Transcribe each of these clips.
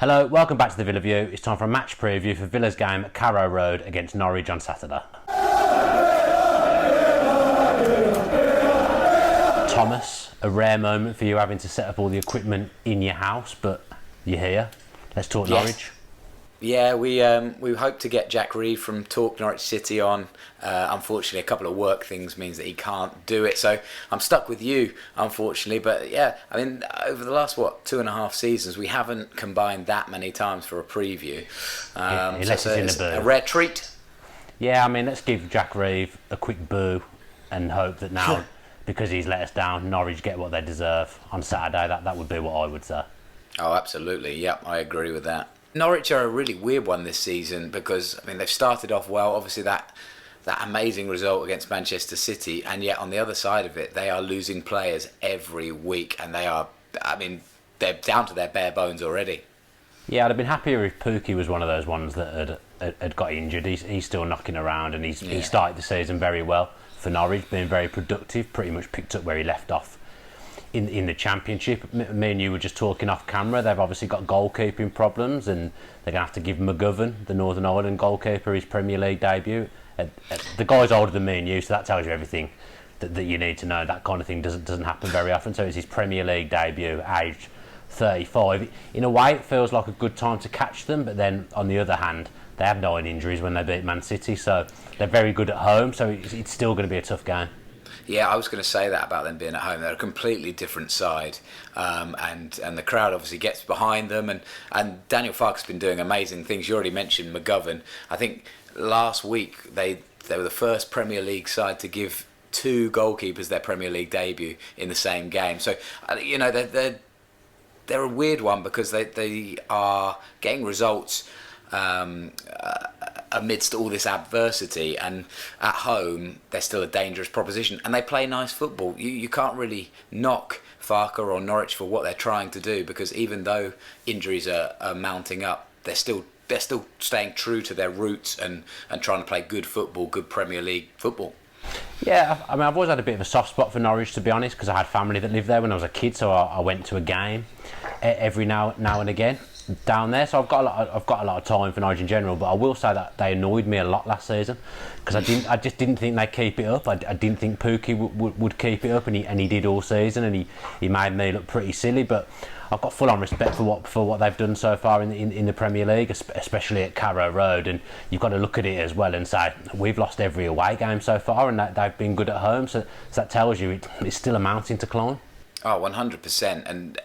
Hello, welcome back to the Villa View. It's time for a match preview for Villa's game at Carrow Road against Norwich on Saturday. Thomas, a rare moment for you having to set up all the equipment in your house, but you're here. Let's talk Norwich. Yeah, we hope to get Jack Reeve from Talk Norwich City on. Unfortunately, a couple of work things means that he can't do it, so I'm stuck with you, unfortunately. But yeah, I mean, over the last 2.5 seasons, we haven't combined that many times for a preview. So it's a rare treat. Yeah, I mean, let's give Jack Reeve a quick boo and hope that now, because he's let us down, Norwich get what they deserve on Saturday. That would be what I would say. Oh, absolutely. Yep, I agree with that. Norwich are a really weird one this season because, I mean, they've started off well. Obviously, that amazing result against Manchester City, and yet on the other side of it, they are losing players every week, and they're down to their bare bones already. Yeah, I'd have been happier if Pookie was one of those ones that had got injured. He's still knocking around, and he started the season very well for Norwich, being very productive, pretty much picked up where he left off in the Championship. Me and you were just talking off camera. They've obviously got goalkeeping problems, and they're going to have to give McGovern, the Northern Ireland goalkeeper, his Premier League debut. The guy's older than me and you, so that tells you everything that you need to know. That kind of thing doesn't happen very often. So it's his Premier League debut, aged 35. In a way, it feels like a good time to catch them, but then on the other hand, they have 9 injuries when they beat Man City, so they're very good at home, so it's still going to be a tough game. Yeah, I was going to say that about them being at home. They're a completely different side, and the crowd obviously gets behind them. And Daniel Farke's been doing amazing things. You already mentioned McGovern. I think last week they were the first Premier League side to give 2 goalkeepers their Premier League debut in the same game. So you know they're a weird one because they are getting results amidst all this adversity, and at home they're still a dangerous proposition, and they play nice football. You can't really knock Farke or Norwich for what they're trying to do, because even though injuries are mounting up, they're still staying true to their roots and trying to play good football, good Premier League football. Yeah, I mean, I've always had a bit of a soft spot for Norwich, to be honest, because I had family that lived there when I was a kid, so I went to a game every now and again down there, so I've got a lot of time for Norwich in general. But I will say that they annoyed me a lot last season because I just didn't think they'd keep it up. I didn't think Pookie would keep it up, and he did all season, and he made me look pretty silly. But I've got full on respect for what they've done so far in the Premier League, especially at Carrow Road. And you've got to look at it as well and say we've lost every away game so far, and that they've been good at home. So that tells you it's still a mountain to climb. Oh, 100%. And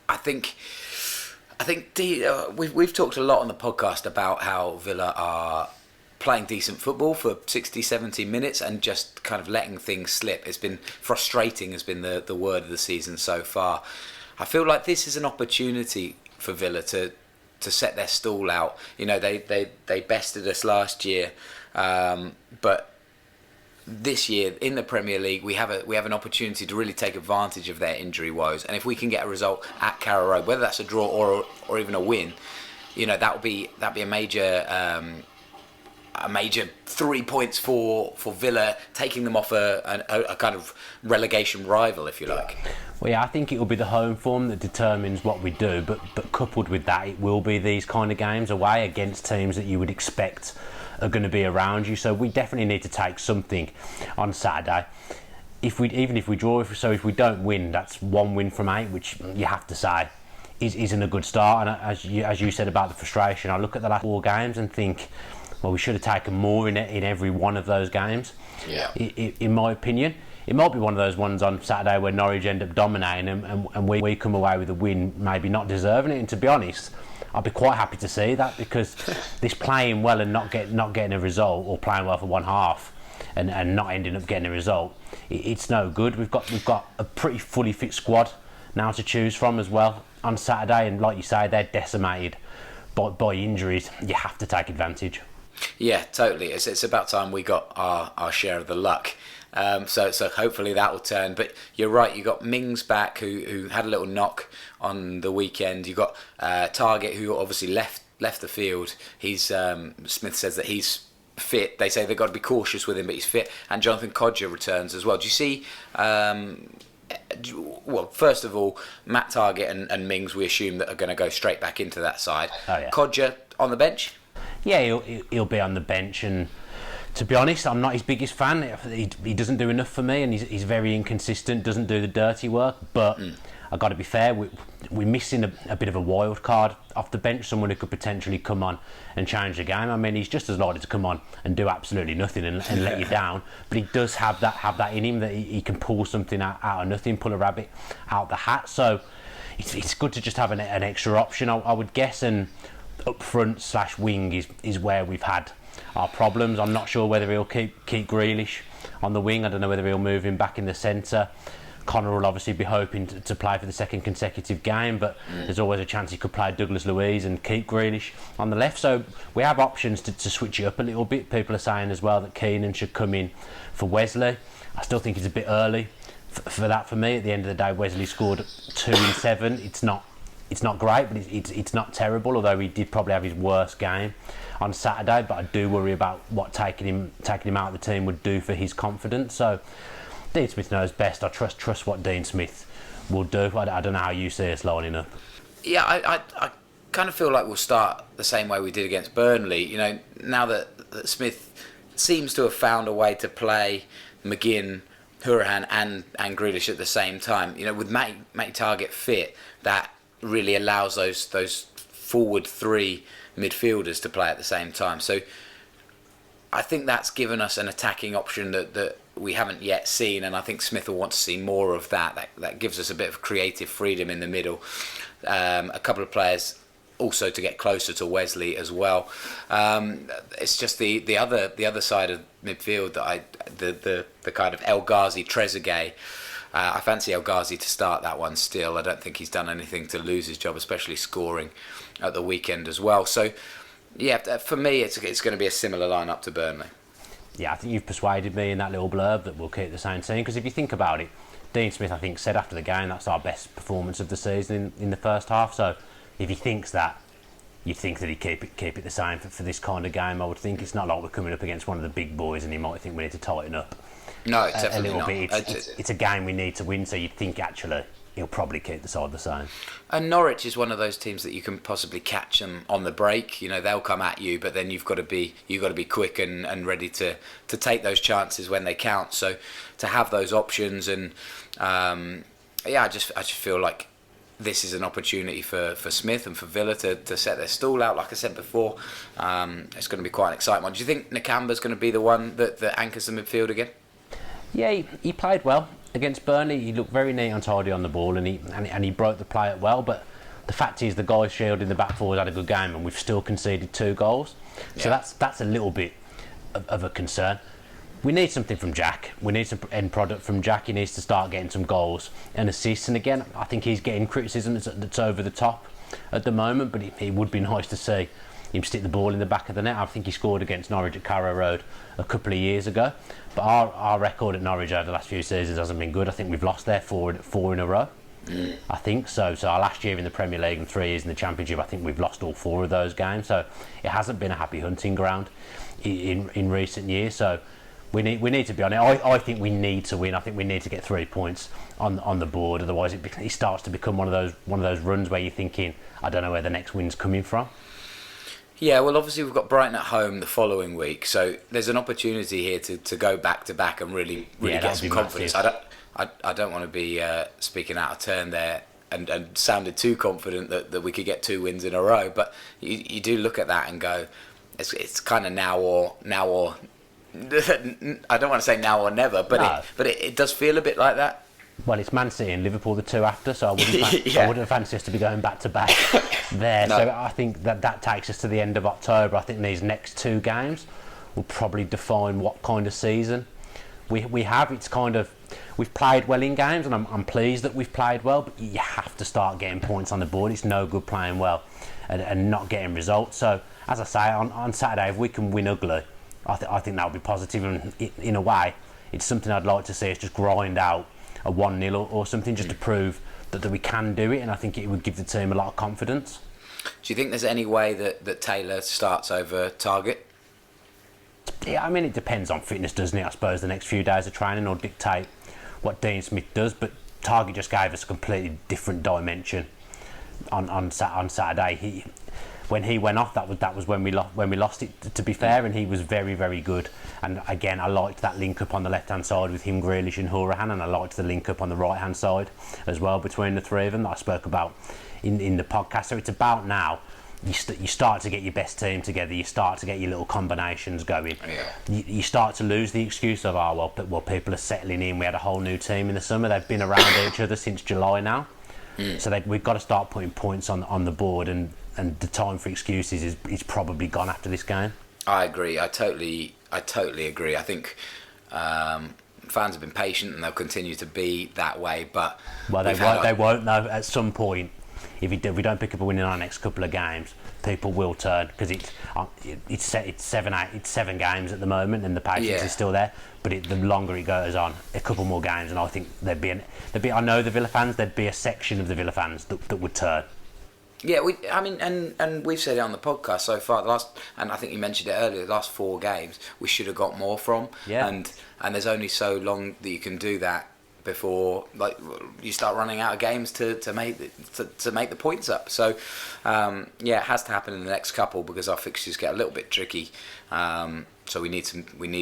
I think we've talked a lot on the podcast about how Villa are playing decent football for 60, 70 minutes and just kind of letting things slip. It's been frustrating, has been the word of the season so far. I feel like this is an opportunity for Villa to set their stall out. You know, they bested us last year, but this year in the Premier League we have an opportunity to really take advantage of their injury woes, and if we can get a result at Carrow Road, whether that's a draw or even a win, you know, that'd be a major 3 points for Villa, taking them off a kind of relegation rival, if you like. Well, yeah, I think it will be the home form that determines what we do, but coupled with that, it will be these kind of games away against teams that you would expect are going to be around you. So we definitely need to take something on Saturday. Even if we draw, if we don't win, that's 1 win from 8, which you have to say isn't a good start. And as you said about the frustration, I look at the last 4 games and think, well, we should have taken more in every one of those games. Yeah. In my opinion, it might be one of those ones on Saturday where Norwich end up dominating and we come away with a win, maybe not deserving it. And to be honest, I'd be quite happy to see that, because this playing well and not getting a result, or playing well for one half and not ending up getting a result, it's no good. We've got a pretty fully fit squad now to choose from as well on Saturday, and like you say, they're decimated by injuries. You have to take advantage. Yeah, totally. It's about time we got our share of the luck. So hopefully that will turn. But you're right, you got Mings back, who had a little knock on the weekend. You got Target, who obviously left the field. He's Smith says that he's fit. They say they've got to be cautious with him, but he's fit. And Jonathan Kodjia returns as well. Do you see Well, first of all, Matt Targett and Mings, we assume that are going to go straight back into that side. Oh, yeah. Codger on the bench? Yeah, he'll be on the bench, and to be honest, I'm not his biggest fan. He doesn't do enough for me, and he's very inconsistent, doesn't do the dirty work, but I've got to be fair, we're missing a bit of a wild card off the bench, someone who could potentially come on and change the game. I mean, he's just as likely to come on and do absolutely nothing and let you down, but he does have that in him, that he can pull something out of nothing, pull a rabbit out the hat. So it's good to just have an extra option, I would guess, and up front / wing is where we've had our problems. I'm not sure whether he'll keep Grealish on the wing. I don't know whether he'll move him back in the centre. Connor will obviously be hoping to play for the second consecutive game, but there's always a chance he could play Douglas Luiz and keep Grealish on the left. So we have options to switch it up a little bit. People are saying as well that Keenan should come in for Wesley. I still think it's a bit early for that for me. At the end of the day, Wesley scored 2 in 7. It's not great, but it's not terrible, although he did probably have his worst game on Saturday. But I do worry about what taking him out of the team would do for his confidence. So Dean Smith knows best. I trust what Dean Smith will do. I don't know how you see us lining up. Yeah, I kind of feel like we'll start the same way we did against Burnley. You know, now that Smith seems to have found a way to play McGinn, Hourihane and Grealish at the same time. You know, with Matty Targett fit, that really allows those forward 3 midfielders to play at the same time. So I think that's given us an attacking option that we haven't yet seen, and I think Smith will want to see more of that. That gives us a bit of creative freedom in the middle. A couple of players also to get closer to Wesley as well. It's just the other side of midfield that the kind of El Ghazi Trezeguet. I fancy El Ghazi to start that one still. I don't think he's done anything to lose his job, especially scoring at the weekend as well. So yeah, for me, it's going to be a similar lineup to Burnley. Yeah, I think you've persuaded me in that little blurb that we'll keep the same team, because if you think about it, Dean Smith, I think, said after the game that's our best performance of the season in the first half. So if he thinks that, you'd think that he'd keep it the same for this kind of game. I would think it's not like we're coming up against one of the big boys and he might think we need to tighten up. No, it's definitely a little not. bit. It's a game we need to win, so you'd think actually he'll probably keep the side the same. And Norwich is one of those teams that you can possibly catch them on the break. You know, they'll come at you, but then you've got to be quick and ready to take those chances when they count. So to have those options, and I just feel like this is an opportunity for Smith and for Villa to set their stall out. Like I said before, it's going to be quite an exciting one. Do you think Nakamba's going to be the one that anchors the midfield again? Yeah, he played well against Burnley. He looked very neat and tidy on the ball, and he broke the play up well. But the fact is, the guy shielding the back four had a good game, and we've still conceded 2 goals. So that's a little bit of a concern. We need something from Jack. We need some end product from Jack. He needs to start getting some goals and assists. And again, I think he's getting criticism that's over the top at the moment, but it would be nice to see him stick the ball in the back of the net. I think he scored against Norwich at Carrow Road a couple of years ago. But our record at Norwich over the last few seasons hasn't been good. I think we've lost there four in a row. I think so. So our last year in the Premier League and 3 years in the Championship, I think we've lost all 4 of those games. So it hasn't been a happy hunting ground in recent years. So we need to be on it. I think we need to win. I think we need to get 3 points on the board. Otherwise, it starts to become one of those runs where you're thinking, I don't know where the next win's coming from. Yeah, well, obviously we've got Brighton at home the following week, so there's an opportunity here to go back to back and really get some confidence. I don't want to be speaking out of turn there and sounded too confident that we could get 2 wins in a row, but you do look at that and go, it's kind of now or I don't want to say now or never, but it does feel a bit like that. Well, it's Man City and Liverpool the 2 after, so I wouldn't fancy us to be going back to back there. No. So I think that takes us to the end of October. I think these next 2 games will probably define what kind of season we have. It's kind of, we've played well in games, and I'm pleased that we've played well, but you have to start getting points on the board. It's no good playing well and not getting results. So as I say, on Saturday, if we can win ugly, I think that would be positive, and in a way it's something I'd like to see us just grind out a 1-0 or something, just to prove that we can do it, and I think it would give the team a lot of confidence. Do you think there's any way that Taylor starts over Targett? Yeah, I mean, it depends on fitness, doesn't it? I suppose the next few days of training will dictate what Dean Smith does, but Target just gave us a completely different dimension on Saturday. When he went off, that was when we lost it, to be fair, and he was very, very good. And again, I liked that link up on the left hand side with him, Grealish and Hourihane, and I liked the link up on the right hand side as well between the three of them that I spoke about in the podcast. So it's about now you start to get your best team together, you start to get your little combinations going. You start to lose the excuse of, well, people are settling in, we had a whole new team in the summer, they've been around each other since July now. So we've got to start putting points on the board, and the time for excuses is probably gone after this game. I agree. I totally agree. I think fans have been patient and they'll continue to be that way. But they won't know at some point. If we don't pick up a win in our next couple of games, people will turn, because it's 7 games at the moment, and the patience is still there. But the longer it goes on, a couple more games, and I think there'd be. I know the Villa fans. There'd be a section of the Villa fans that would turn. Yeah, and we've said it on the podcast so far. And I think you mentioned it earlier. The last 4 games, we should have got more from. Yeah. And there's only so long that you can do that before you start running out of games to make the points up. So it has to happen in the next couple, because our fixtures get a little bit tricky. So we need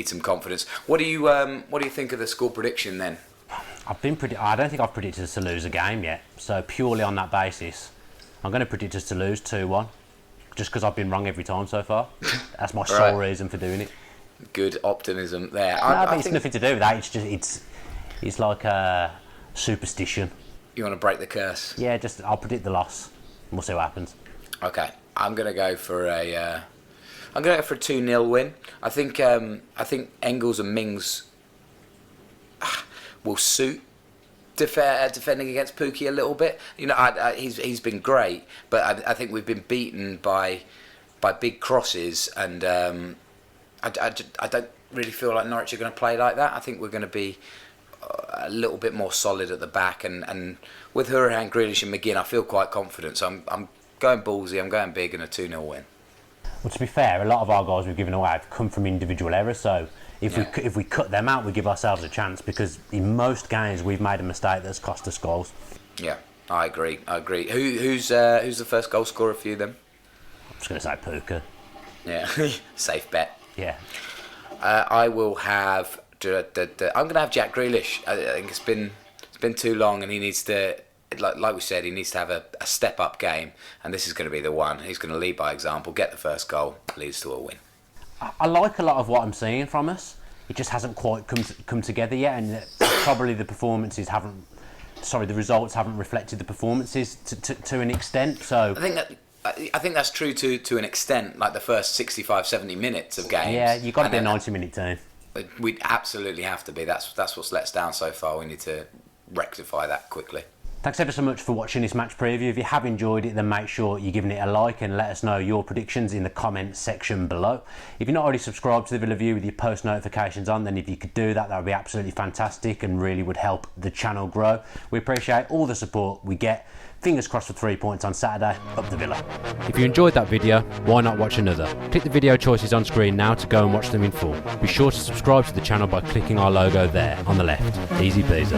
some confidence. What do you think of the score prediction then? I don't think I've predicted us to lose a game yet. So purely on that basis, I'm going to predict us to lose 2-1, just because I've been wrong every time so far. That's my sole reason for doing it. Good optimism there. But it's nothing to do with that. It's like a superstition. You want to break the curse? Yeah, I'll predict the loss, and we'll see what happens. Okay, I'm going to go for a 2-0 win. I think Engels and Mings will suit defending against Pukki a little bit. He's been great, but I think we've been beaten by big crosses, and I don't really feel like Norwich are going to play like that. I think we're going to be a little bit more solid at the back, and with Hourihane, Grealish and McGinn, I feel quite confident. So I'm going ballsy, I'm going big, and a 2-0 win. Well, to be fair, a lot of our goals we've given away have come from individual errors, so if we cut them out, we give ourselves a chance, because in most games we've made a mistake that's cost us goals. Yeah, I agree. Who's the first goal scorer for you then? I'm just going to say Puka. Yeah, safe bet. Yeah. I will have. I'm going to have Jack Grealish. I think it's been too long, and he needs to, like we said, he needs to have a step up game, and this is going to be the one. He's going to lead by example, get the first goal, leads to a win. I like a lot of what I'm seeing from us. It just hasn't quite come together yet, and probably the results haven't reflected the performances to an extent. So I think that's true to an extent, like the first 65, 70 minutes of games. Yeah, you've got to be a 90-minute team. We absolutely have to be. That's what's let us down so far. We need to rectify that quickly. Thanks ever so much for watching this match preview. If you have enjoyed it, then make sure you're giving it a like and let us know your predictions in the comment section below. If you're not already subscribed to the Villa View with your post notifications on, then if you could do that, that would be absolutely fantastic and really would help the channel grow. We appreciate all the support we get. Fingers crossed for 3 points on Saturday. Up the Villa. If you enjoyed that video, why not watch another? Click the video choices on screen now to go and watch them in full. Be sure to subscribe to the channel by clicking our logo there on the left. Easy peasy.